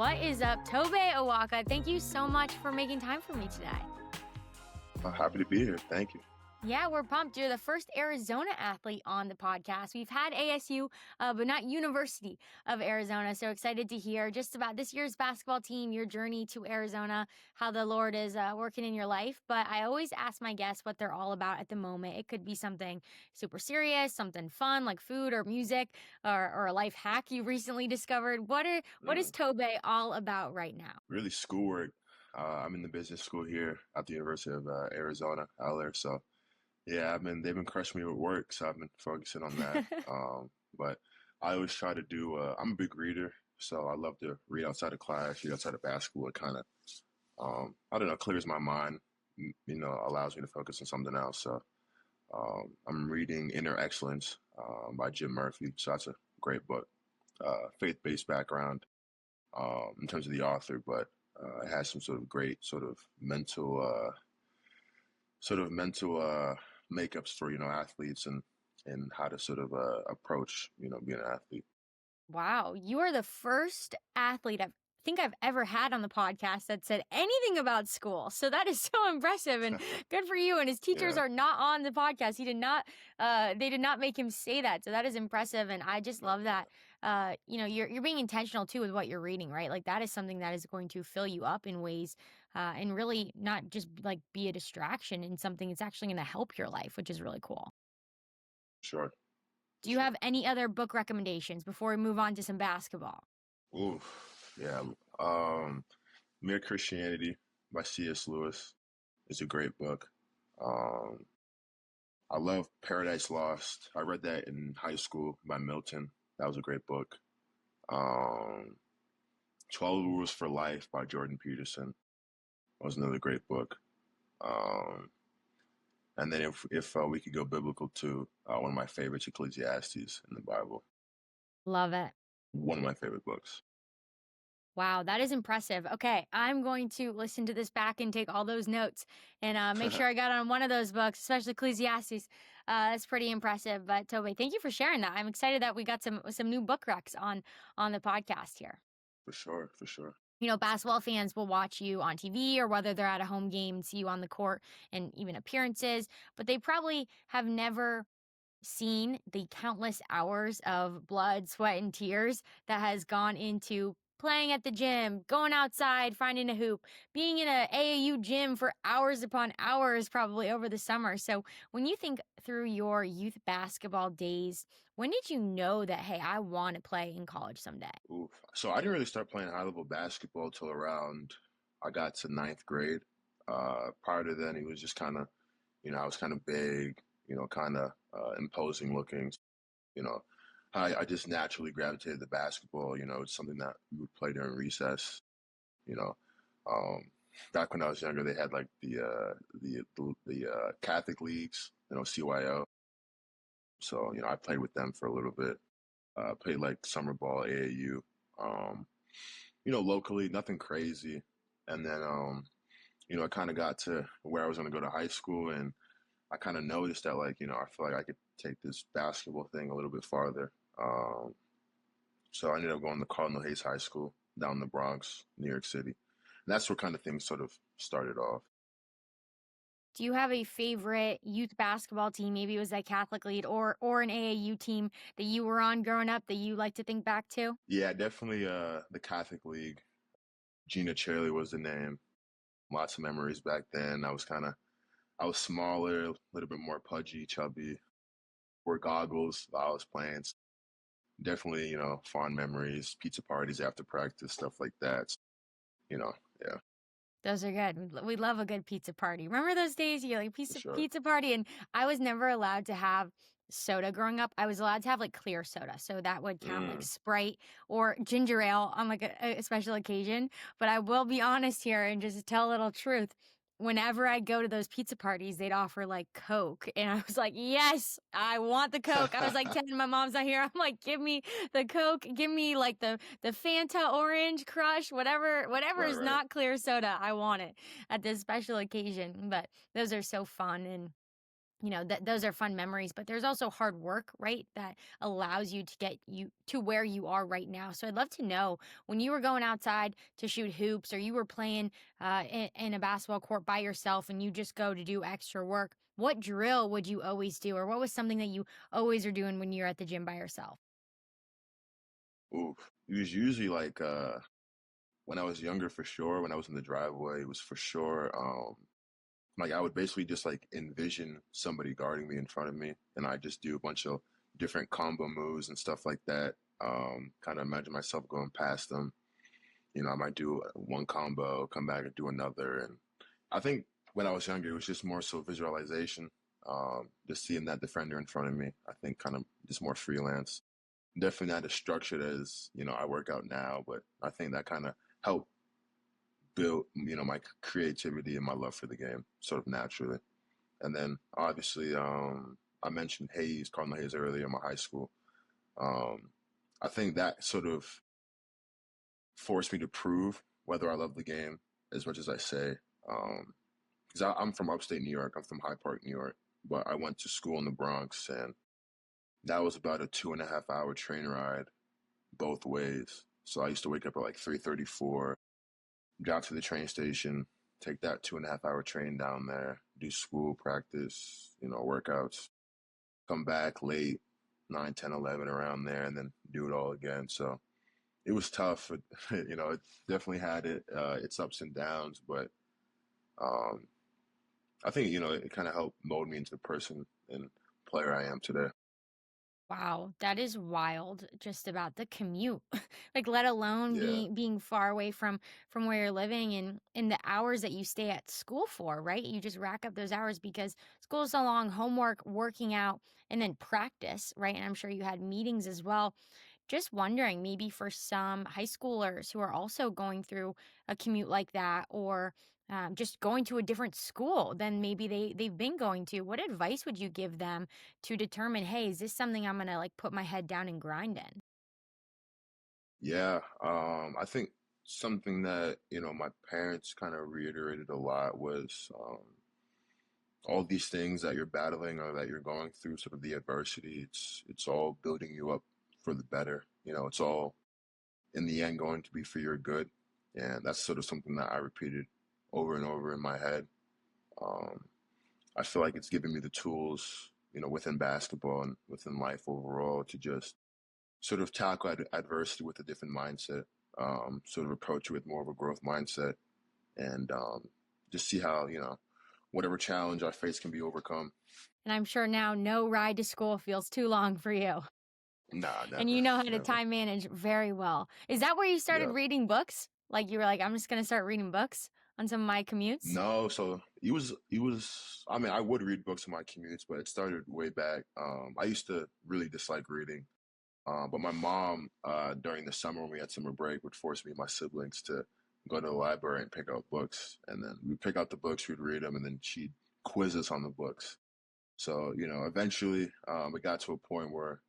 What is up, Tobe Awaka? Thank you so much for making time for me today. I'm happy to be here. Thank you. Yeah, we're pumped. You're the first Arizona athlete on the podcast. We've had ASU, but not University of Arizona. So excited to hear just about this year's basketball team, your journey to Arizona, how the Lord is working in your life. But I always ask my guests what they're all about at the moment. It could be something super serious, something fun like food or music, or a life hack you recently discovered. What is Tobe all about right now? Really, schoolwork. I'm in the business school here at the University of Arizona out there. So yeah, they've been crushing me with work, so I've been focusing on that. But I always try to do. I'm a big reader, so I love to read outside of class, read outside of basketball. It kind of, I don't know, clears my mind. Allows me to focus on something else. So I'm reading Inner Excellence by Jim Murphy. So that's a great book. Faith-based background in terms of the author, but it has some sort of great mental makeups for athletes and how to sort of approach being an athlete. Wow, you are the first athlete I think I've ever had on the podcast that said anything about school. So that is so impressive and good for you. And his teachers Yeah. are not on the podcast. They did not make him say that. So that is impressive. And I just love that. You're being intentional too with what you're reading, right? Like that is something that is going to fill you up in ways and really not just like be a distraction in something that's actually going to help your life, which is really cool. Sure. Do you have any other book recommendations before we move on to some basketball? Ooh, yeah. Mere Christianity by C.S. Lewis is a great book. Um, I love Paradise Lost. I read that in high school by Milton. That was a great book. Um, 12 Rules for Life by Jordan Peterson was another great book. Um, and then if we could go biblical too, one of my favorites, Ecclesiastes in the Bible. Love it. One of my favorite books. Wow, that is impressive. Okay, I'm going to listen to this back and take all those notes and make sure I got on one of those books, especially Ecclesiastes. That's pretty impressive. But Tobe, thank you for sharing that. I'm excited that we got some new book recs on the podcast here. For sure, for sure. Basketball fans will watch you on TV or whether they're at a home game and see you on the court and even appearances, but they probably have never seen the countless hours of blood, sweat, and tears that has gone into playing at the gym, going outside, finding a hoop, being in a AAU gym for hours upon hours, probably over the summer. So when you think through your youth basketball days, when did you know that, hey, I want to play in college someday? Oof. So I didn't really start playing high level basketball till around I got to ninth grade. Prior to then, he was just kind of, I was kind of big, kind of imposing looking. You know, I just naturally gravitated to basketball. It's something that we would play during recess. You know, um, back when I was younger, they had like the Catholic leagues, CYO. So I played with them for a little bit. Played like summer ball, AAU. Um, locally, nothing crazy. And then I kind of got to where I was going to go to high school, and I kind of noticed that I feel like I could take this basketball thing a little bit farther. So I ended up going to Cardinal Hayes High School down in the Bronx, New York City. And that's where kind of things sort of started off. Do you have a favorite youth basketball team? Maybe it was a Catholic lead or an AAU team that you were on growing up that you like to think back to? Yeah, definitely the Catholic League. Gina Cherry was the name. Lots of memories back then. I was smaller, a little bit more pudgy, chubby. Wore goggles while I was playing. Definitely, fond memories, pizza parties after practice, stuff like that. Yeah, Those are good. We love a good pizza party. Remember those days? You like for sure. pizza party, and I was never allowed to have soda growing up. I was allowed to have like clear soda, so that would count like Sprite or ginger ale on like a special occasion. But I will be honest here and just tell a little truth. Whenever I'd go to those pizza parties, they'd offer like Coke. And I was like, yes, I want the Coke. I was like 10, my mom's not here. I'm like, give me the Coke. Give me like the Fanta Orange Crush, whatever is Right. not clear soda. I want it at this special occasion. But those are so fun. And that those are fun memories, but there's also hard work, right? That allows you to get you to where you are right now. So I'd love to know when you were going outside to shoot hoops or you were playing in a basketball court by yourself and you just go to do extra work, what drill would you always do? Or what was something that you always are doing when you're at the gym by yourself? Ooh, it was usually like when I was younger for sure, when I was in the driveway, it was for sure like I would basically just like envision somebody guarding me in front of me and I just do a bunch of different combo moves and stuff like that. Kind of imagine myself going past them. I might do one combo, come back and do another. And I think when I was younger, it was just more so visualization. Just seeing that defender in front of me, I think kind of just more freelance. Definitely not as structured as, I work out now, but I think that kind of helped build, my creativity and my love for the game sort of naturally. And then obviously, I mentioned Hayes, Cardinal Hayes earlier in my high school. Um, I think that sort of forced me to prove whether I love the game as much as I say. Because I'm from upstate New York. I'm from Hyde Park, New York, but I went to school in the Bronx, and that was about a 2.5 hour train ride both ways. So I used to wake up at like 3:34, drive to the train station, take that 2.5 hour train down there, do school practice, workouts, come back late, 9, 10, 11 around there, and then do it all again. So it was tough. It definitely had its ups and downs, but um, I think it kind of helped mold me into the person and player I am today. Wow, that is wild just about the commute. Like let alone Yeah, being far away from where you're living and the hours that you stay at school for, right? You just rack up those hours because school's so long, homework, working out, and then practice, right? And I'm sure you had meetings as well. Just wondering, maybe for some high schoolers who are also going through a commute like that, or just going to a different school than maybe they've been going to, what advice would you give them to determine, hey, is this something I'm gonna like put my head down and grind in? yeah. I think something that my parents kind of reiterated a lot was all these things that you're battling or that you're going through, sort of the adversity. It's all building you up for the better. It's all in the end going to be for your good, and that's sort of something that I repeated over and over in my head. Um, I feel like it's given me the tools, within basketball and within life overall to just sort of tackle adversity with a different mindset, sort of approach it with more of a growth mindset, and just see how, whatever challenge I face can be overcome. And I'm sure now no ride to school feels too long for you. Nah, And never, you know how to never. time manage very well. Is that where you started Yeah. reading books? Like you were like, I'm just gonna start reading books on some of my commutes? No, so I mean, I would read books in my commutes, but it started way back. I used to really dislike reading. But my mom, during the summer when we had summer break, would force me and my siblings to go to the library and pick out books. And then we'd pick out the books, we'd read them, and then she'd quiz us on the books. So, eventually it got to a point where,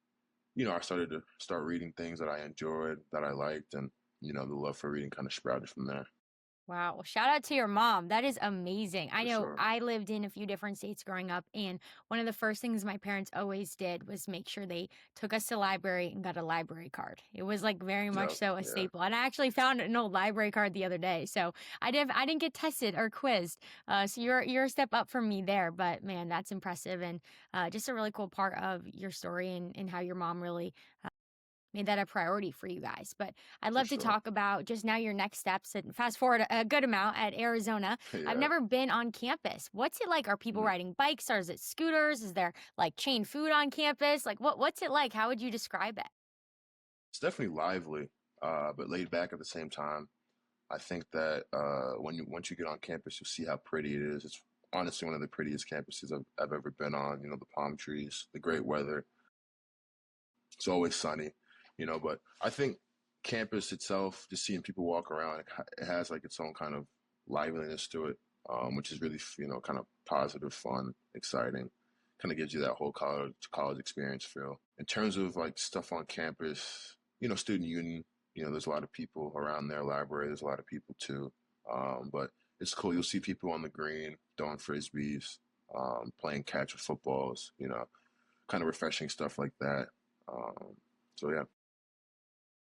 I started to start reading things that I enjoyed, that I liked, and, the love for reading kind of sprouted from there, Wow. Well, shout out to your mom. That is amazing. I for know sure. I lived in a few different states growing up, and one of the first things my parents always did was make sure they took us to library and got a library card. It was like very much Yep, so a yeah, staple. And I actually found an old library card the other day. So I didn't get tested or quizzed. So you're a step up from me there. But man, that's impressive and just a really cool part of your story and how your mom really made that a priority for you guys. But I'd for love to sure. talk about just now your next steps and fast forward a good amount at Arizona. I've Yeah. never been on campus. What's it like? Are people Mhm. riding bikes or is it scooters? Is there like chain food on campus? Like what's it like? How would you describe it? It's definitely lively, but laid back at the same time. I think that once you get on campus, you'll see how pretty it is. It's honestly one of the prettiest campuses I've ever been on. The palm trees, the great weather. It's always sunny, But I think campus itself, just seeing people walk around, it has like its own kind of liveliness to it, which is really kind of positive, fun, exciting. Kind of gives you that whole college experience feel. In terms of like stuff on campus, student union, there's a lot of people around their library. There's a lot of people too, but it's cool. You'll see people on the green throwing frisbees. playing catch with footballs, kind of refreshing stuff like that. Um, so yeah,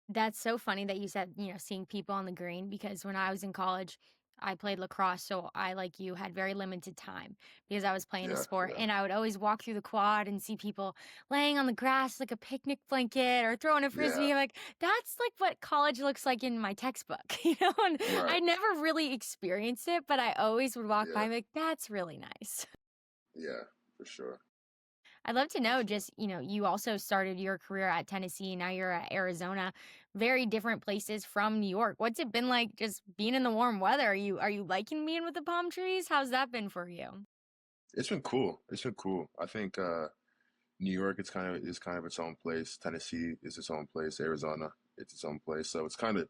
That's so funny that you said, seeing people on the green because when I was in college, I played lacrosse. So I, like you, had very limited time because I was playing a yeah, sport. yeah, And I would always walk through the quad and see people laying on the grass like a picnic blanket or throwing a yeah, frisbee. I'm like, that's like what college looks like in my textbook, And right, I never really experienced it, but I always would walk by yeah, and be like, that's really nice. yeah, for sure, I'd love to for know sure. just, you also started your career at Tennessee, now you're at Arizona, very different places from New York. What's it been like just being in the warm weather? Are you liking being with the palm trees? How's that been for you? It's been cool. It's been cool. I think New York is kind of its own place. Tennessee is its own place. Arizona, it's its own place. So it's kind of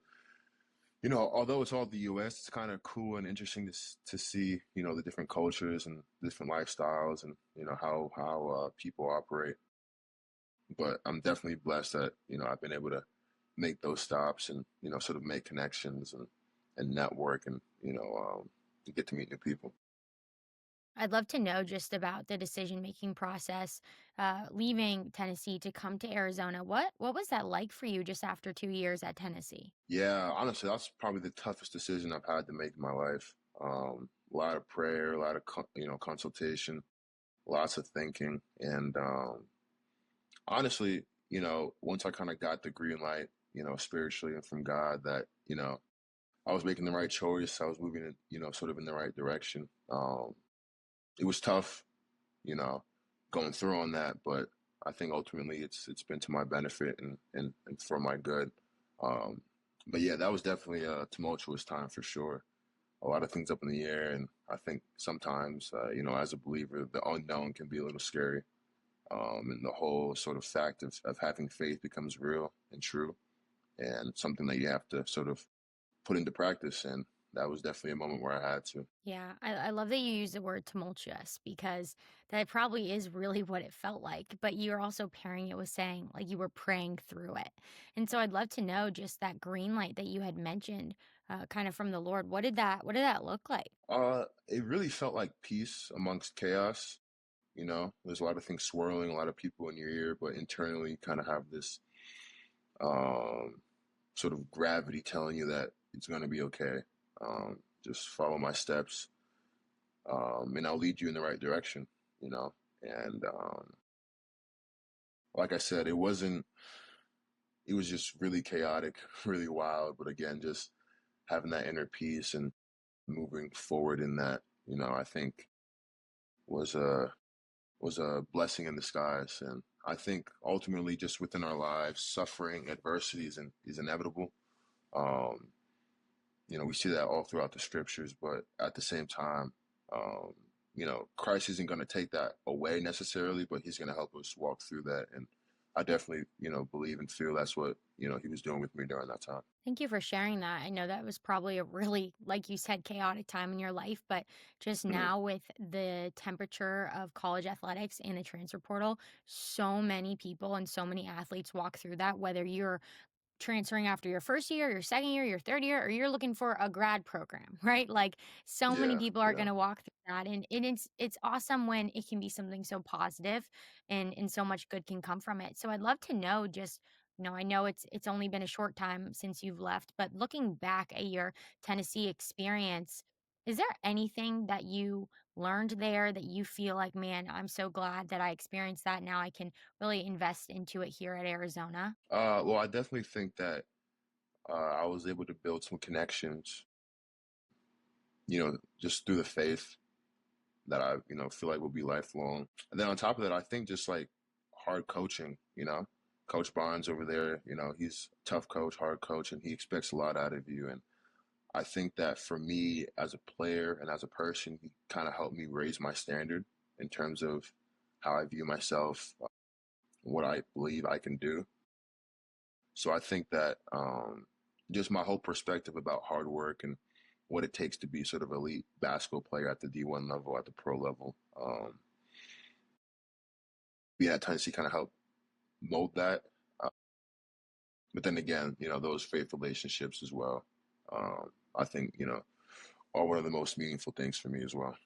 although it's all the U.S., it's kind of cool and interesting to see the different cultures and different lifestyles and how people operate. But I'm definitely blessed that I've been able to make those stops and sort of make connections and network and to get to meet new people. I'd love to know just about the decision-making process, leaving Tennessee to come to Arizona. What was that like for you just after 2 years at Tennessee? Yeah, honestly, that's probably the toughest decision I've had to make in my life. A lot of prayer, a lot of consultation, lots of thinking, and honestly, once I kind of got the green light, spiritually and from God, that I was making the right choice, I was moving in, sort of in the right direction. It was tough, you know, going through on that, but I think ultimately it's been to my benefit and for my good. Um, but yeah, that was definitely a tumultuous time for sure. A lot of things up in the air, and I think sometimes, as a believer, the unknown can be a little scary. And the whole sort of fact of having faith becomes real and true, and something that you have to sort of put into practice. And that was definitely a moment where I had to. Yeah, I love that you use the word tumultuous because that probably is really what it felt like. But you're also pairing it with saying like you were praying through it. And so I'd love to know just that green light that you had mentioned, kind of from the Lord. What did that look like? It really felt like peace amongst chaos. There's a lot of things swirling, a lot of people in your ear, but internally you kind of have this um, sort of gravity telling you that it's going to be okay. Just follow my steps, and I'll lead you in the right direction. You know, and like I said, it wasn't. It was just really chaotic, really wild. But again, just having that inner peace and moving forward in that, I think was a blessing in disguise. And I think ultimately, just within our lives, suffering, adversity is inevitable. Um, we see that all throughout the scriptures, but at the same time, um, Christ isn't going to take that away necessarily, but He's going to help us walk through that. And I definitely, believe and feel that's what He was doing with me during that time. Thank you for sharing that. I know that was probably a really, like you said, chaotic time in your life, but just Mhm. now with the temperature of college athletics and the transfer portal, so many people and so many athletes walk through that, whether you're transferring after your first year, your second year, your third year, or you're looking for a grad program, right? Like so many Yeah, people are going yeah. to walk through that, and it's awesome when it can be something so positive, and so much good can come from it. So I'd love to know just. I know it's only been a short time since you've left, but looking back at your Tennessee experience, is there anything that you learned there that you feel like, man, I'm so glad that I experienced that. Now I can really invest into it here at Arizona? Well, I definitely think that I was able to build some connections, just through the faith that I, feel like will be lifelong. And then on top of that, I think just like hard coaching, Coach Barnes over there, he's a tough coach, hard coach, and he expects a lot out of you. And I think that for me as a player and as a person, he kind of helped me raise my standard in terms of how I view myself, what I believe I can do. So I think that just my whole perspective about hard work and what it takes to be sort of elite basketball player at the D1 level, at the pro level, being at Tennessee kind of helped mold that. Uh, but then again, those faith relationships as well, I think, are one of the most meaningful things for me as well.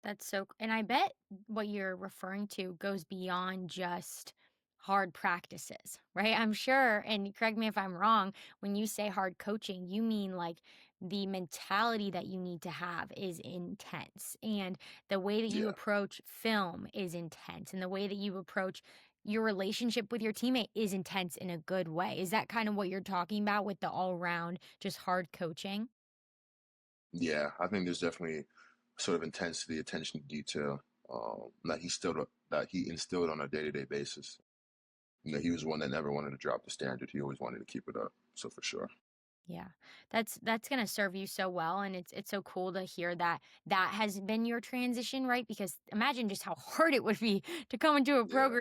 That's and I bet what you're referring to goes beyond just hard practices, right? I'm sure, and correct me if I'm wrong, when you say hard coaching, you mean like the mentality that you need to have is intense, and the way that you Yeah, approach film is intense, and the way that you approach your relationship with your teammate is intense in a good way. Is that kind of what you're talking about with the all round, just hard coaching? yeah. I think there's definitely sort of intensity, attention to detail that he instilled on a day-to-day basis. He was one that never wanted to drop the standard. He always wanted to keep it up. So for sure. Yeah. That's gonna serve you so well, and it's so cool to hear that that has been your transition, right? Because imagine just how hard it would be to come into a Yeah, program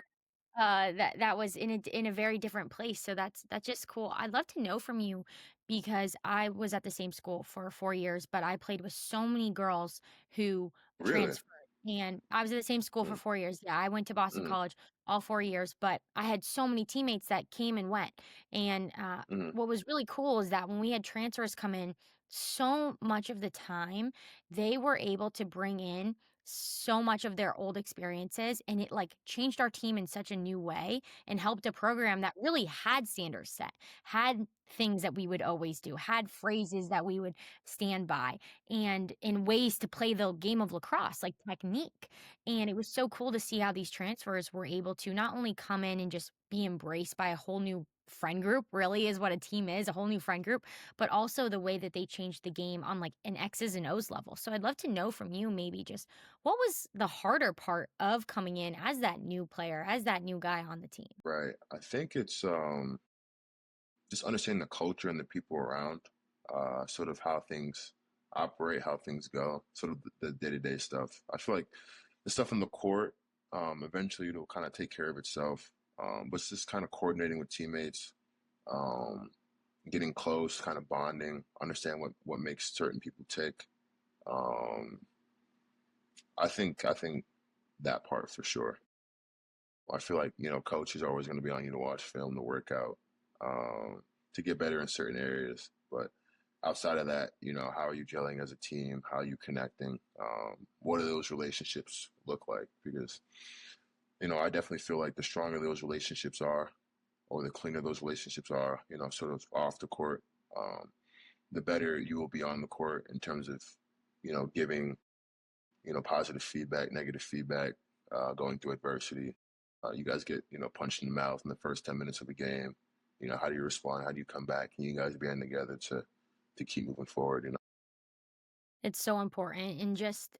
that was in a very different place, so that's just cool. I'd love to know from you because I was at the same school for 4 years, but I played with so many girls who really. transferred, and I was at the same school for Mm, 4 years. Yeah, I went to Boston mm, College all 4 years, but I had so many teammates that came and went, and, mm, what was really cool is that when we had transfers come in, so much of the time, they were able to bring in so much of their old experiences, and it like changed our team in such a new way and helped a program that really had standards set, had things that we would always do, had phrases that we would stand by, and in ways to play the game of lacrosse, like technique. And it was so cool to see how these transfers were able to not only come in and just be embraced by a whole new friend group, really is what a team is, a whole new friend group, but also the way that they changed the game on like an X's and O's level. So I'd love to know from you maybe just what was the harder part of coming in as that new player, as that new guy on the team? right. I think it's just understanding the culture and the people around, sort of how things operate, how things go, sort of the day-to-day stuff. I feel like the stuff on the court, eventually it'll kind of take care of itself. But it's just kind of coordinating with teammates, um, getting close, kind of bonding, understand what makes certain people tick. Um, I think that part for sure. I feel like, coach is always going to be on you to watch film, to work out, to get better in certain areas. But outside of that, how are you gelling as a team? How are you connecting? What do those relationships look like? Because, I definitely feel like the stronger those relationships are, or the cleaner those relationships are, sort of off the court, um, the better you will be on the court in terms of, giving positive feedback, negative feedback, going through adversity. You guys get, punched in the mouth in the first 10 minutes of a game. How do you respond? How do you come back? And you guys band together to keep moving forward. It's so important and just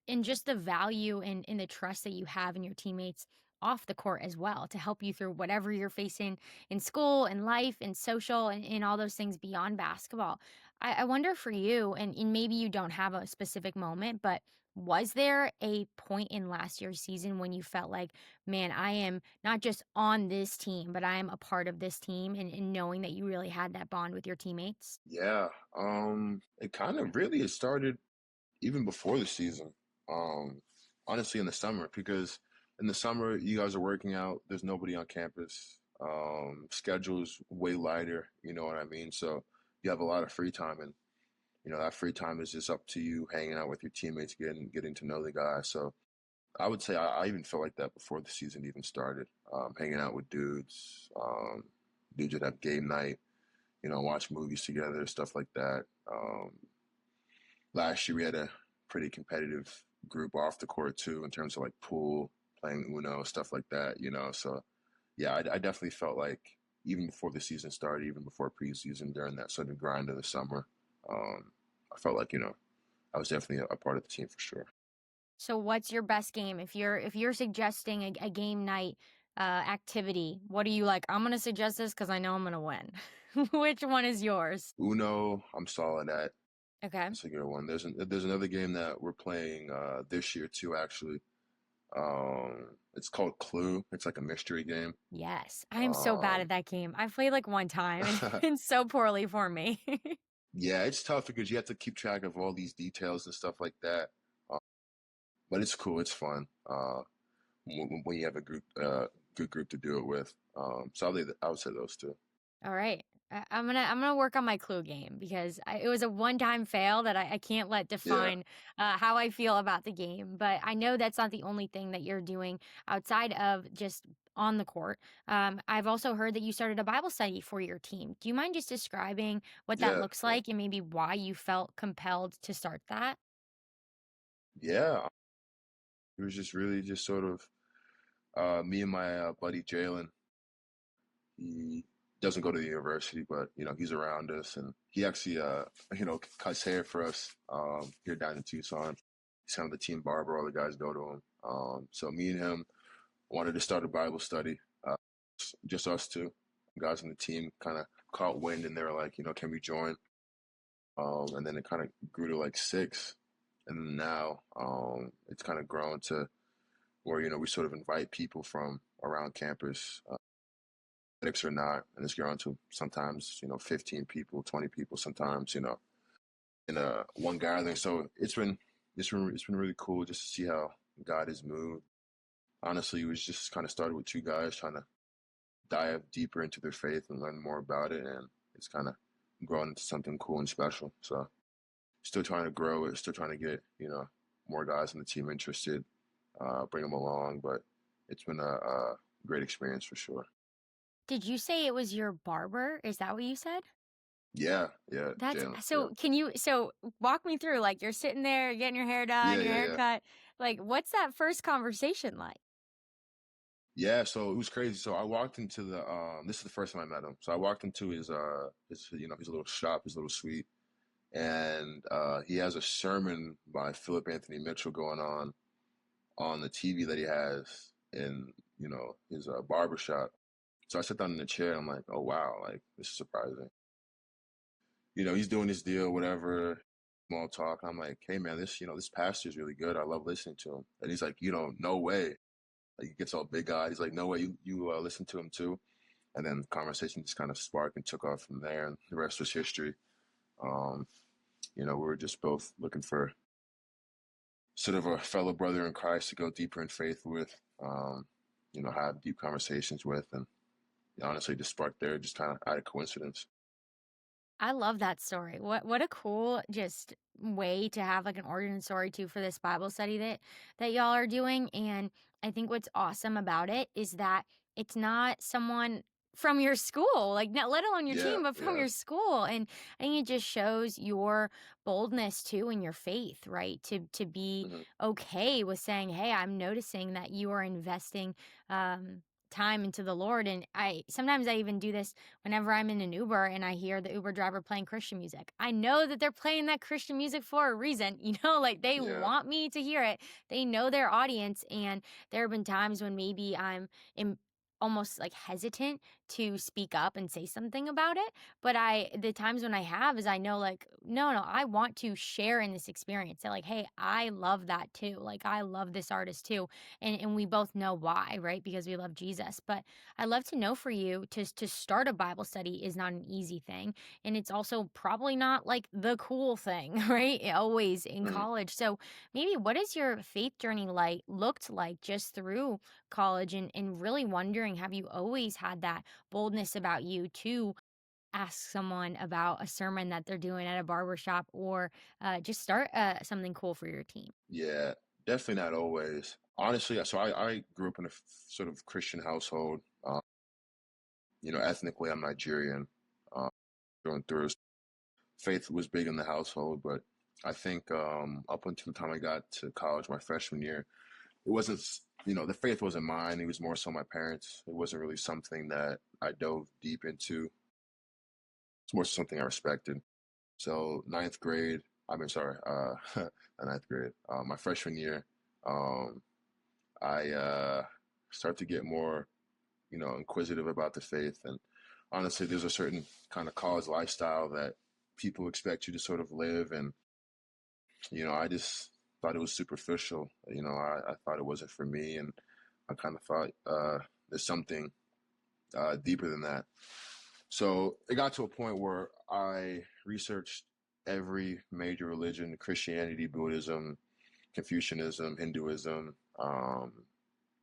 the value and in the trust that you have in your teammates off the court as well to help you through whatever you're facing in school and life and social and all those things beyond basketball. I wonder for you, and maybe you don't have a specific moment, but was there a point in last year's season when you felt like, man, I am not just on this team, but I am a part of this team and knowing that you really had that bond with your teammates? Yeah. It kind of really it started even before the season. Um, Honestly, in the summer, because in the summer you guys are working out. There's nobody on campus. Schedule's way lighter. You know what I mean? So you have a lot of free time, and that free time is just up to you hanging out with your teammates, getting to know the guy. So I would say I even felt like that before the season even started. Hanging out with dudes, dudes would have game night, watch movies together, stuff like that. Last year we had a pretty competitive group off the court too, in terms of like pool, playing Uno, stuff like that. So yeah, I definitely felt like even before the season started, even before preseason, during that sort of grind of the summer, I felt like I was definitely a part of the team for sure. So what's your best game? If you're suggesting a game night activity, what are you like? I'm gonna suggest this because I know I'm gonna win. Which one is yours? Uno, I'm solid at. Okay. That's a good one. There's another game that we're playing this year too, actually. It's called Clue. It's like a mystery game. Yes. I am so bad at Um, that game. I've played like one time and it's been so poorly for me. yeah, it's tough because you have to keep track of all these details and stuff like that. Um, but it's cool. It's fun. When you have a good group to do it with. So I would say those two. All right. I'm gonna work on my clue game because it was a one-time fail that I can't let Yeah, define how I feel about the game. But I know that's not the only thing that you're doing outside of just on the court. I've also heard that you started a Bible study for your team. Do you mind just describing what that yeah, looks yeah, like and maybe why you felt compelled to start that? yeah. It was just really just sort of me and my buddy Jalen. He doesn't go to the university, but he's around us, and he actually cuts hair for us here down in Tucson. He's kind of the team barber. All the guys go to him. So me and him wanted to start a Bible study, just us two guys on the team. Kind of caught wind, and they were like, can we join? And then it kind of grew to like six, and then now it's kind of grown to where we sort of invite people from around campus, athletics or not, and it's grown to sometimes 15 people, 20 people, sometimes in a one gathering. So it's been really cool just to see how God has moved. Honestly, it was just kind of started with two guys trying to dive deeper into their faith and learn more about it, and it's kind of grown into something cool and special. So still trying to grow it, still trying to get more guys on the team interested, bring them along, but it's been a great experience for sure. Did you say it was your barber? Is that what you said? Yeah, yeah, That's Jalen. Yeah, so can you walk me through, like, you're sitting there, you're getting your hair done, yeah, your yeah, yeah. haircut, like, what's that first conversation like? Yeah, so it was crazy. So I walked into the this is the first time I met him. So I walked into his little shop, his little suite, and he has a sermon by Philip Anthony Mitchell going on the TV that he has in his barber shop. So I sat down in the chair and I'm like, oh wow, like this is surprising. He's doing his deal, whatever, small talk. I'm like, hey man, this pastor is really good. I love listening to him. And he's like, no way. Like he gets all big eyed. He's like, no way, you listen to him too. And then the conversation just kind of sparked and took off from there, and the rest was history. Um, we were just both looking for sort of a fellow brother in Christ to go deeper in faith with, have deep conversations with, and honestly, just sparked there, just kind of out of coincidence. I love that story. What a cool just way to have like an origin story too for this Bible study that y'all are doing. And I think what's awesome about it is that it's not someone from your school, like not let alone your Yeah, team, but from yeah, your school. And I think it just shows your boldness too in your faith, right? To be hmm okay with saying, hey, I'm noticing that you are investing time into the Lord. And I sometimes I even do this whenever I'm in an Uber and I hear the Uber driver playing Christian music. I know that they're playing that Christian music for a reason, like they yeah, want me to hear it. They know their audience. And there have been times when maybe almost like hesitant to speak up and say something about it. But the times when I have is I know like, no, no, I want to share in this experience. Say like, hey, I love that too. Like I love this artist too. And we both know why, right? Because we love Jesus. But I love to know for you to start a Bible study is not an easy thing, and it's also probably not like the cool thing, right? Always in hmm college. So maybe what is your faith journey like looked like just through college, and really wondering, have you always had that boldness about you to ask someone about a sermon that they're doing at a barber shop, or just start something cool for your team? yeah. Definitely not always. Honestly, so I grew up in a sort of Christian household. Ethnically, I'm Nigerian, uh, through and through. Faith was big in the household, but I think up until the time I got to college, my freshman year, it wasn't, the faith wasn't mine. It was more so my parents. It wasn't really something that I dove deep into. It's more something I respected. So ninth grade, I mean, sorry, not ninth grade, my freshman year, um, I started to get more, inquisitive about the faith. And honestly, there's a certain kind of college lifestyle that people expect you to sort of live. And, I just thought it was superficial. I thought it wasn't for me. And I kind of thought there's something deeper than that. So it got to a point where I researched every major religion: Christianity, Buddhism, Confucianism, Hinduism,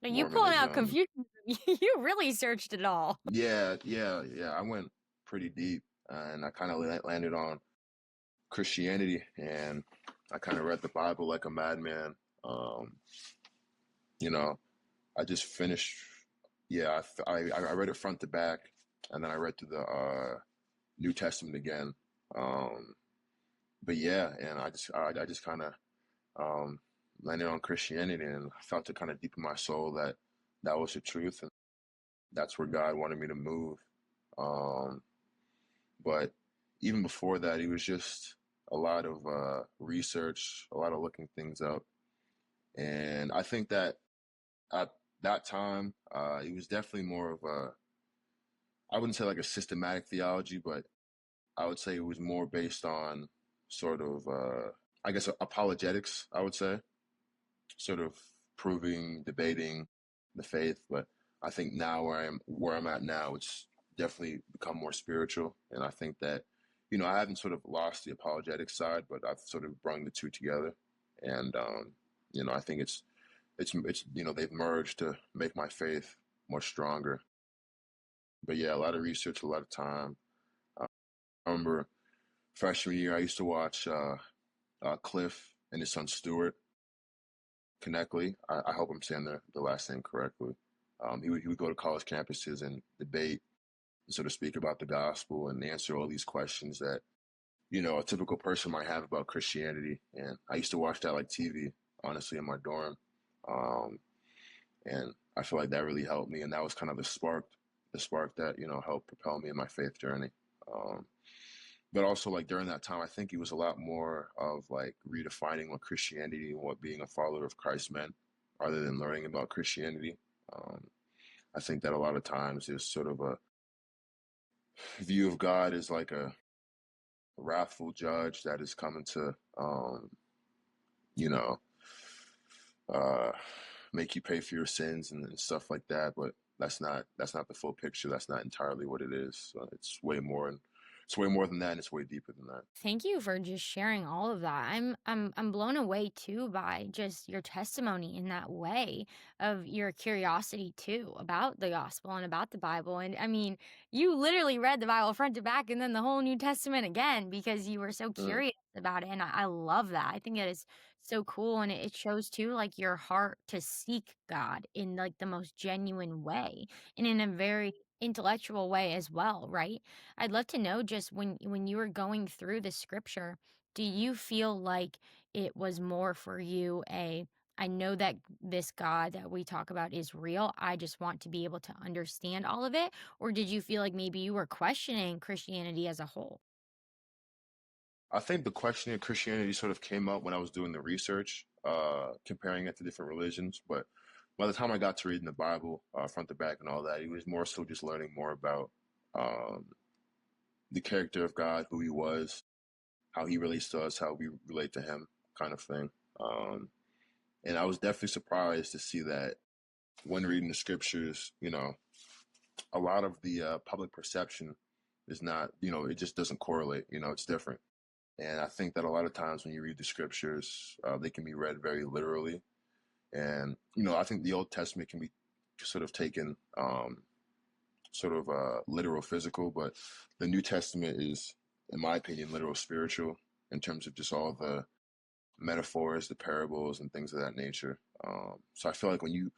Now you pulling out Mormonism. confusion. You really searched it all. Yeah, yeah, yeah. I went. pretty deep, and I kind of landed on Christianity, and I kind of read the Bible like a madman. Um, you know, I just finished. Yeah, I read it front to back, and then I read through the New Testament again. Um, but yeah, and I just kind of um, landed on Christianity, and I felt it kind of deep in my soul that that was the truth, and that's where God wanted me to move. Um, but even before that, it was just a lot of research, a lot of looking things up, and I think that at that time, it was definitely more of a, I wouldn't say like a systematic theology, but I would say it was more based on sort of, I guess, apologetics, I would say, sort of proving, debating the faith. But I think now where I'm at now, it's definitely become more spiritual. And I think that, I haven't sort of lost the apologetic side, but I've sort of brung the two together. And, I think they've merged to make my faith more stronger. But yeah, a lot of research, a lot of time. I remember freshman year, I used to watch Cliff and his son Stuart Connectly. I hope I'm saying the last name correctly. He would go to college campuses and debate and sort of speak about the gospel and answer all these questions that, a typical person might have about Christianity. And I used to watch that like TV, honestly, in my dorm. Um, and I feel like that really helped me. And that was kind of the spark that, helped propel me in my faith journey. Um, but also like during that time, I think it was a lot more of like redefining what Christianity and what being a follower of Christ meant, rather than learning about Christianity. Um, I think that a lot of times there's sort of a view of God as like a wrathful judge that is coming to, you know, uh, make you pay for your sins and stuff like that. But that's not the full picture. That's not entirely what it is. It's way more than that, and it's way deeper than that. Thank you for just sharing all of that. I'm blown away too by just your testimony in that way of your curiosity too about the gospel and about the Bible. And I mean, you literally read the Bible front to back and then the whole New Testament again because you were so Mm. curious about it. And I love that. I think it is so cool. And it shows too like your heart to seek God in like the most genuine way and in a very intellectual way as well, right? I'd love to know just when you were going through the scripture, do you feel like it was more for you a I know that this God that we talk about is real. I just want to be able to understand all of it. Or did you feel like maybe you were questioning Christianity as a whole? I think the questioning of Christianity sort of came up when I was doing the research, comparing it to different religions. But by the time I got to reading the Bible, front to back and all that, it was more so just learning more about um, the character of God, who He was, how He relates to us, how we relate to Him, kind of thing. Um, and I was definitely surprised to see that when reading the scriptures, a lot of the public perception is not, it just doesn't correlate. It's different. And I think that a lot of times when you read the scriptures, they can be read very literally. And, I think the Old Testament can be sort of taken sort of literal physical, but the New Testament is, in my opinion, literal spiritual in terms of just all the metaphors, the parables, and things of that nature. So I feel like when you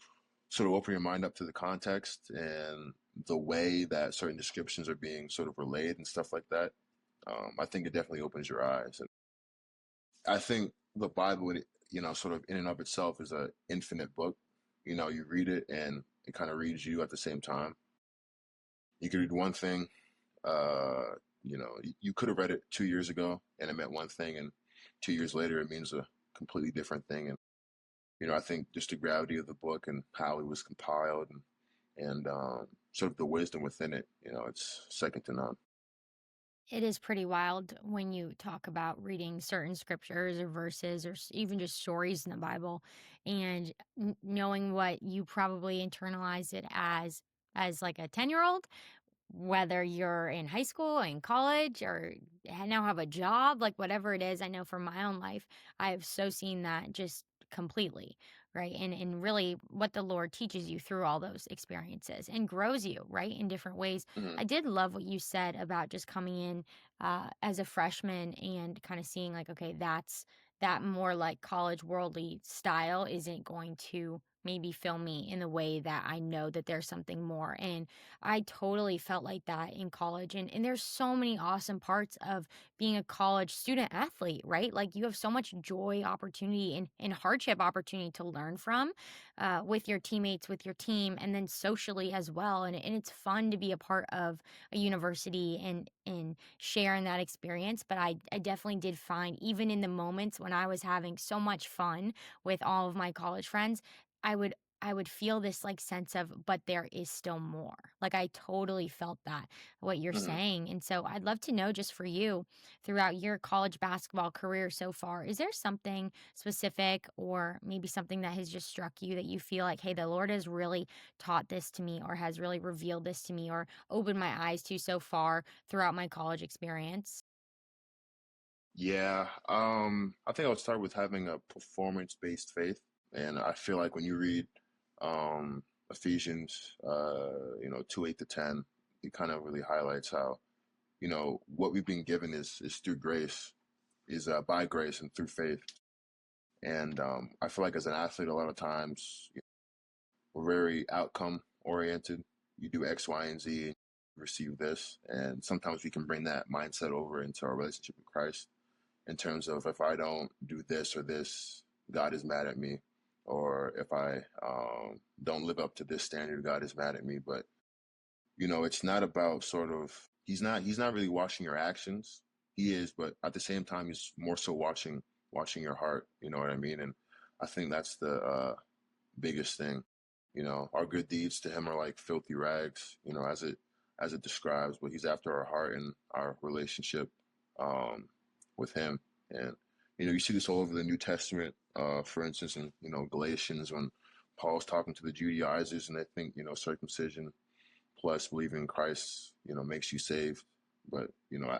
sort of open your mind up to the context and the way that certain descriptions are being sort of relayed and stuff like that, I think it definitely opens your eyes. And I think the Bible, sort of in and of itself is a infinite book. You read it and it kind of reads you at the same time. You could read one thing, you could have read it 2 years ago and it meant one thing, and 2 years later it means a completely different thing. And I think just the gravity of the book and how it was compiled and sort of the wisdom within it, it's second to none. It is pretty wild when you talk about reading certain scriptures or verses or even just stories in the Bible and knowing what you probably internalize it as like a 10-year-old, whether you're in high school, in college, or now have a job, like whatever it is. I know from my own life, I have so seen that just completely, right? And really what the Lord teaches you through all those experiences and grows you, right, in different ways. Hmm. I did love what you said about just coming in as a freshman and kind of seeing like, okay, that more like college worldly style isn't going to maybe fill me in the way that I know that there's something more. And I totally felt like that in college. And there's so many awesome parts of being a college student athlete, right? Like you have so much joy, opportunity, and hardship opportunity to learn from with your teammates, with your team, and then socially as well. And it's fun to be a part of a university and share in that experience. But I definitely did find, even in the moments when I was having so much fun with all of my college friends, I would I would feel this like sense of, but there is still more. Like I totally felt that, what you're Hmm. saying. And so I'd love to know just for you throughout your college basketball career so far, is there something specific or maybe something that has just struck you that you feel like, hey, the Lord has really taught this to me or has really revealed this to me or opened my eyes to so far throughout my college experience? Yeah, I think I would start with having a performance-based faith, and I feel like when you read Ephesians, 2:8 to 10, it kind of really highlights how what we've been given is through grace, is by grace and through faith. And I feel like as an athlete, a lot of times we're very outcome oriented. You do X, Y, and Z, and receive this, and sometimes we can bring that mindset over into our relationship with Christ in terms of if I don't do this or this, God is mad at me, or if I don't live up to this standard, God is mad at me. But it's not about sort of he's not really watching your actions. He is, but at the same time, he's more so watching your heart. You know what I mean? And I think that's the biggest thing. Our good deeds to him are like filthy rags, as it describes, but he's after our heart and our relationship um, with him. And you see this all over the New Testament. For instance, in Galatians, when Paul's talking to the Judaizers, and they think circumcision plus believing in Christ, makes you saved. But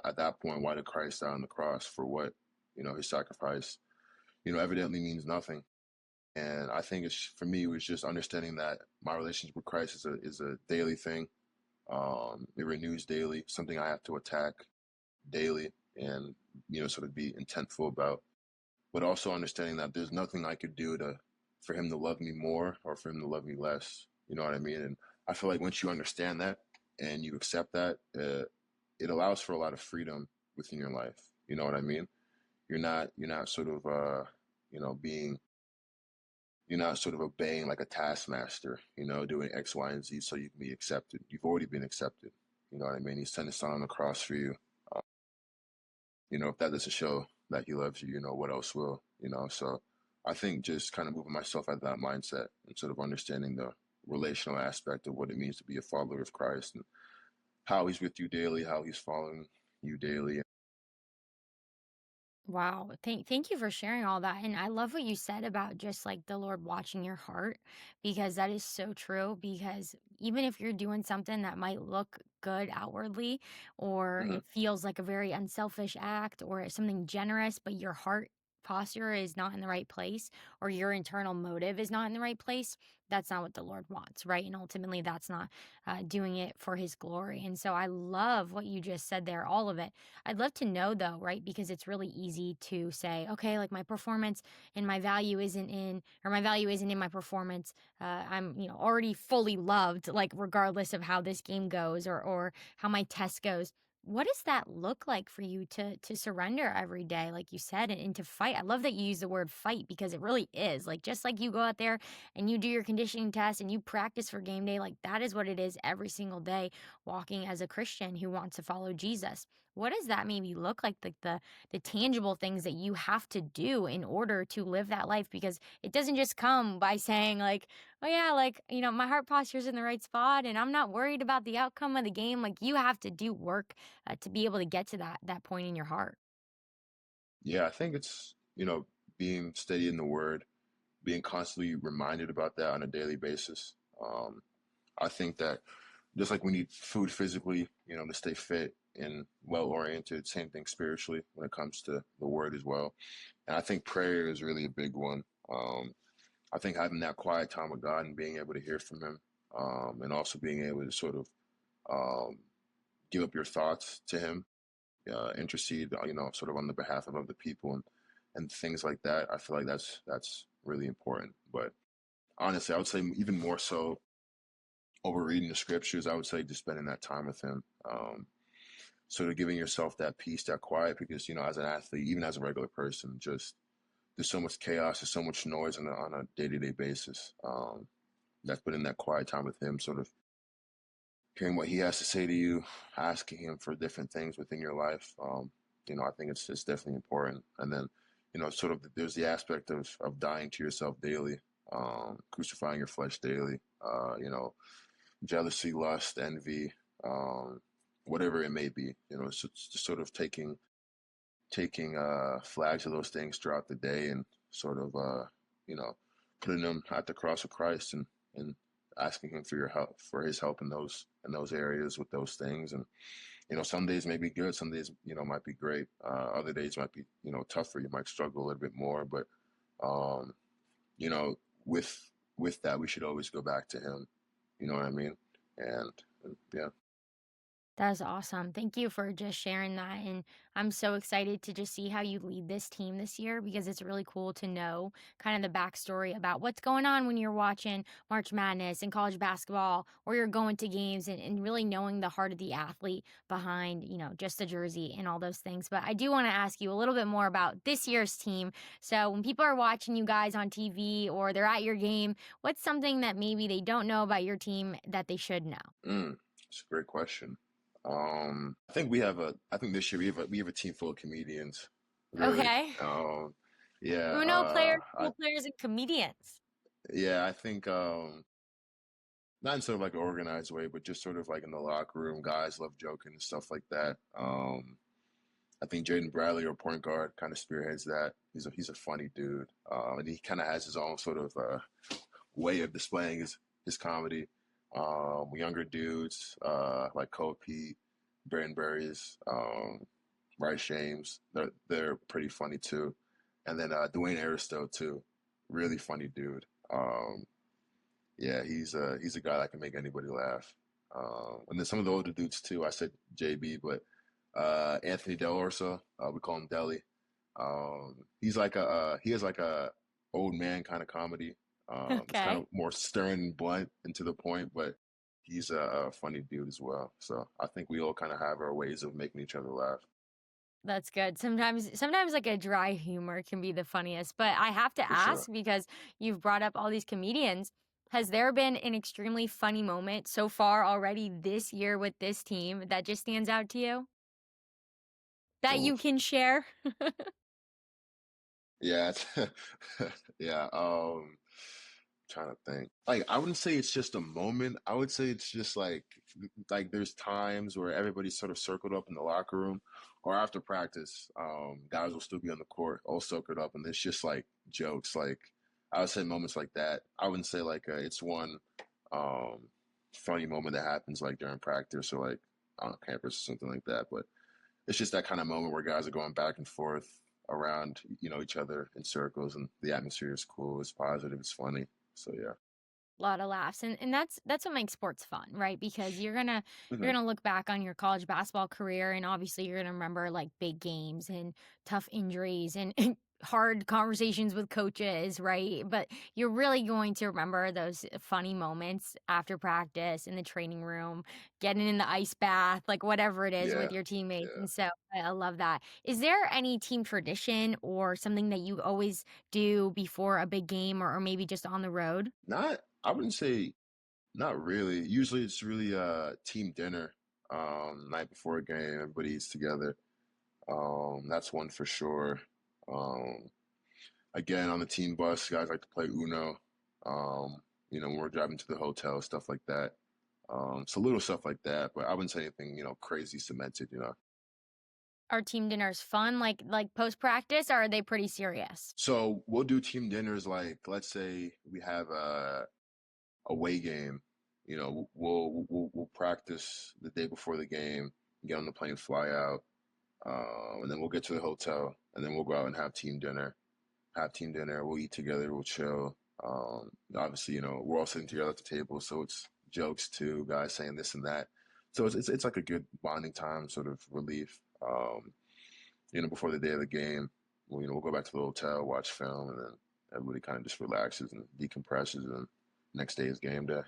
at that point, why did Christ die on the cross? For what? His sacrifice, evidently means nothing. And I think it's for me, it was just understanding that my relationship with Christ is a daily thing. It renews daily, something I have to attack daily, and sort of be intentful about. But also understanding that there's nothing I could do to for him to love me more or for him to love me less. You know what I mean? And I feel like once you understand that and you accept that, it allows for a lot of freedom within your life. You know what I mean? You're not sort of being you're not sort of obeying like a taskmaster, doing X, Y, and Z so you can be accepted. You've already been accepted. You know what I mean? He sent his son on the cross for you. Uh, if that doesn't show that he loves you, what else will? So I think just kind of moving myself out of that mindset and sort of understanding the relational aspect of what it means to be a follower of Christ and how he's with you daily, how he's following you daily. Wow. Thank you for sharing all that. And I love what you said about just like the Lord watching your heart, because that is so true. Because even if you're doing something that might look good outwardly, or Hmm. it feels like a very unselfish act or something generous, but your heart posture is not in the right place, or your internal motive is not in the right place, that's not what the Lord wants, right? And ultimately, that's not doing it for his glory. And so I love what you just said there, all of it. I'd love to know though, right? Because it's really easy to say, okay, like my performance and my value isn't in, or my value isn't in my performance. I'm, already fully loved, like regardless of how this game goes or how my test goes. What does that look like for you to surrender every day, like you said, and to fight? I love that you use the word fight because it really is like just like you go out there and you do your conditioning test and you practice for game day, like that is what it is every single day, walking as a Christian who wants to follow Jesus. What does that maybe look like the tangible things that you have to do in order to live that life? Because it doesn't just come by saying like, oh yeah, like, my heart posture's in the right spot and I'm not worried about the outcome of the game. Like you have to do work to be able to get to that point in your heart. Yeah, I think it's, being steady in the word, being constantly reminded about that on a daily basis. I think that just like we need food physically, to stay fit and well oriented, same thing spiritually when it comes to the word as well. And I think prayer is really a big one. I think having that quiet time with God and being able to hear from Him, and also being able to sort of um, give up your thoughts to Him, intercede, sort of on the behalf of other people and things like that. I feel like that's really important. But honestly, I would say even more so over reading the scriptures. I would say just spending that time with Him. Sort of giving yourself that peace, that quiet, because as an athlete, even as a regular person, just there's so much chaos, there's so much noise on a day-to-day basis. That's been in that quiet time with Him, sort of hearing what He has to say to you, asking Him for different things within your life. I think it's definitely important. And then, sort of there's the aspect of dying to yourself daily, crucifying your flesh daily. Jealousy, lust, envy, um, whatever it may be. It's just sort of taking flags of those things throughout the day and sort of you know putting them at the cross of Christ and asking Him for your help, for His help in those areas with those things. And some days may be good, some days might be great, other days might be tougher. You might struggle a little bit more, but um, you know with that we should always go back to Him. You know what I mean? And yeah. That is awesome. Thank you for just sharing that. And I'm so excited to just see how you lead this team this year because it's really cool to know kind of the backstory about what's going on when you're watching March Madness and college basketball or you're going to games and really knowing the heart of the athlete behind, just the jersey and all those things. But I do want to ask you a little bit more about this year's team. So when people are watching you guys on TV or they're at your game, what's something that maybe they don't know about your team that they should know? It's a great question. I think this year we have a team full of comedians, really. Okay. Yeah, Uno players, pool players, and comedians. I think not in sort of like an organized way, but just sort of like in the locker room, guys love joking and stuff like that. I think Jaden Bradley, our point guard, kind of spearheads that. He's a funny dude, and he kind of has his own sort of way of displaying his comedy. Younger dudes like Cole Pete, Brandon Berries, Bryce James, they're pretty funny too. And then Dwayne Aristo too, really funny dude. Yeah, he's a guy that can make anybody laugh. And then some of the older dudes too. I said JB, but Anthony Del Orso, we call him Deli. He has like a old man kind of comedy. It's kind Okay. of more stern and blunt and to the point, but he's a funny dude as well. So I think we all kind of have our ways of making each other laugh, That's good. Sometimes like a dry humor can be the funniest, but I have to for sure. ask because you've brought up all these comedians. Has there been an extremely funny moment so far already this year with this team that just stands out to you that you Oof. can share? Yeah, yeah. Trying to think. Like, I wouldn't say it's just a moment. I would say it's just like there's times where everybody's sort of circled up in the locker room, or after practice, guys will still be on the court, all circled up, and it's just like jokes. Like, I would say moments like that. I wouldn't say like it's one um funny moment that happens like during practice or like on campus or something like that. But it's just that kind of moment where guys are going back and forth around, each other in circles, and the atmosphere is cool, it's positive, it's funny. So yeah. Lot of laughs and that's what makes sports fun, right? Because you're Hmm. gonna look back on your college basketball career and obviously you're gonna remember like big games and tough injuries and hard conversations with coaches, right? But you're really going to remember those funny moments after practice in the training room, getting in the ice bath, like whatever it is with Yeah, your teammates. yeah. And so I love that. Is there any team tradition or something that you always do before a big game or maybe just on the road? I wouldn't say not really. Usually it's really team dinner, night before a game, everybody eats together. That's one for sure. Um, Again, on the team bus, guys like to play Uno. When we're driving to the hotel, stuff like that. So little stuff like that, but I wouldn't say anything, crazy cemented. Are team dinners fun, like post practice, or are they pretty serious? So we'll do team dinners like, let's say we have a away game. We'll practice the day before the game, get on the plane, fly out, and then we'll get to the hotel, and then we'll go out and have team dinner. Have team dinner. We'll eat together. We'll chill. Obviously, we're all sitting together at the table, so it's jokes too, guys saying this and that. So it's like a good bonding time, sort of relief. Before the day of the game, we'll go back to the hotel, watch film, and then everybody kind of just relaxes and decompresses, and next day is game day.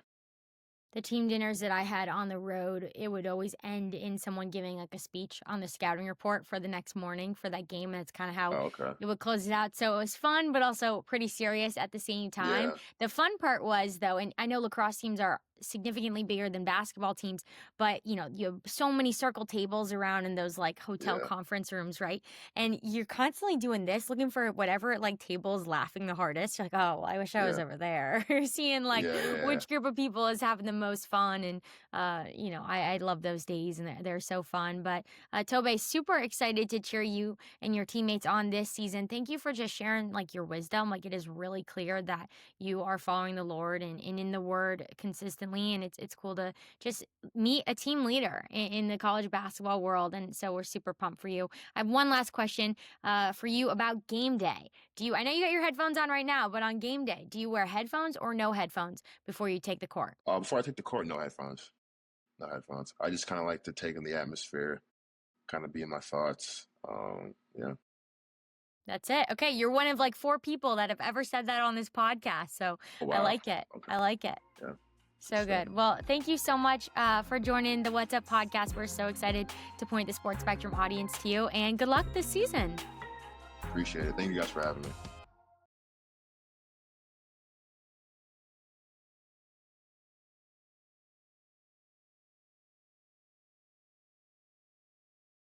The team dinners that I had on the road, it would always end in someone giving like a speech on the scouting report for the next morning for that game. And it's kind of how Oh, okay. it would close it out. So it was fun, but also pretty serious at the same time. Yeah, The fun part was, though, and I know lacrosse teams are significantly bigger than basketball teams, but you have so many circle tables around in those like hotel yeah, conference rooms, right? And you're constantly doing this, looking for whatever like table is laughing the hardest. You're like, oh, I wish I was yeah, over there. Seeing like yeah, yeah. which group of people is having the most fun. And, I love those days and they're so fun. But Tobe, super excited to cheer you and your teammates on this season. Thank you for just sharing like your wisdom. Like it is really clear that you are following the Lord and in the word consistently. And it's cool to just meet a team leader in the college basketball world. And so we're super pumped for you. I have one last question for you about game day. I know you got your headphones on right now, but on game day, do you wear headphones or no headphones before you take the court? Before I take the court, no headphones. No headphones. I just kind of like to take in the atmosphere, kind of be in my thoughts. Yeah. That's it. Okay, you're one of like 4 people that have ever said that on this podcast. So Oh, I wow. like it. Okay. I like it. Yeah. Good So stuff. good. Well, thank you so much for joining the What's Up podcast. We're so excited to point the Sports Spectrum audience to you, and good luck this season. Appreciate it. Thank you guys for having me.